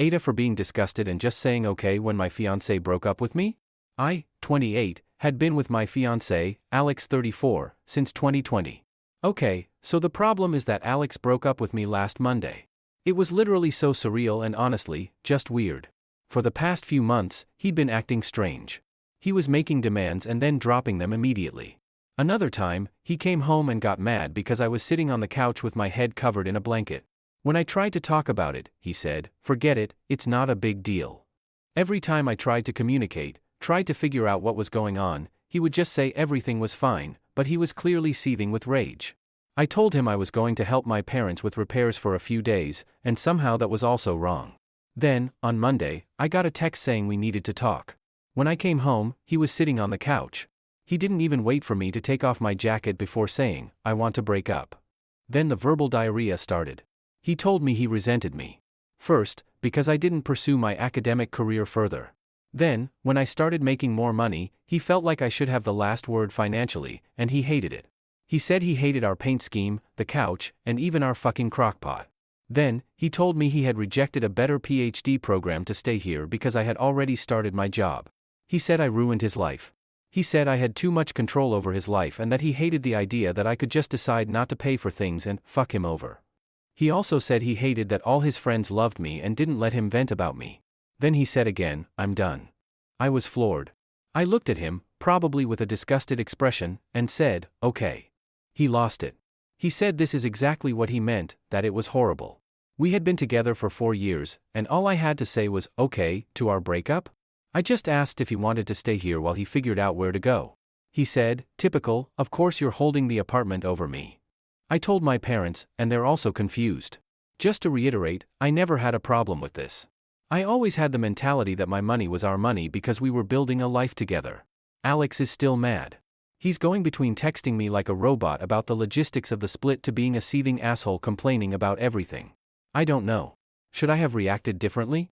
AITA for being disgusted and just saying okay when my fiancé broke up with me? I, 28, had been with my fiancé, Alex 34, since 2020. Okay, so the problem is that Alex broke up with me last Monday. It was literally so surreal and honestly, just weird. For the past few months, he'd been acting strange. He was making demands and then dropping them immediately. Another time, he came home and got mad because I was sitting on the couch with my head covered in a blanket. When I tried to talk about it, he said, "Forget it, it's not a big deal." Every time I tried to communicate, tried to figure out what was going on, he would just say everything was fine, but he was clearly seething with rage. I told him I was going to help my parents with repairs for a few days, and somehow that was also wrong. Then, on Monday, I got a text saying we needed to talk. When I came home, he was sitting on the couch. He didn't even wait for me to take off my jacket before saying, "I want to break up." Then the verbal diarrhea started. He told me he resented me. First, because I didn't pursue my academic career further. Then, when I started making more money, he felt like I should have the last word financially, and he hated it. He said he hated our paint scheme, the couch, and even our fucking crockpot. Then, he told me he had rejected a better PhD program to stay here because I had already started my job. He said I ruined his life. He said I had too much control over his life and that he hated the idea that I could just decide not to pay for things and fuck him over. He also said he hated that all his friends loved me and didn't let him vent about me. Then he said again, "I'm done." I was floored. I looked at him, probably with a disgusted expression, and said, "Okay." He lost it. He said this is exactly what he meant, that it was horrible. We had been together for 4 years, and all I had to say was, "Okay," to our breakup? I just asked if he wanted to stay here while he figured out where to go. He said, "Typical, of course you're holding the apartment over me." I told my parents, and they're also confused. Just to reiterate, I never had a problem with this. I always had the mentality that my money was our money because we were building a life together. Alex is still mad. He's going between texting me like a robot about the logistics of the split to being a seething asshole complaining about everything. I don't know. Should I have reacted differently?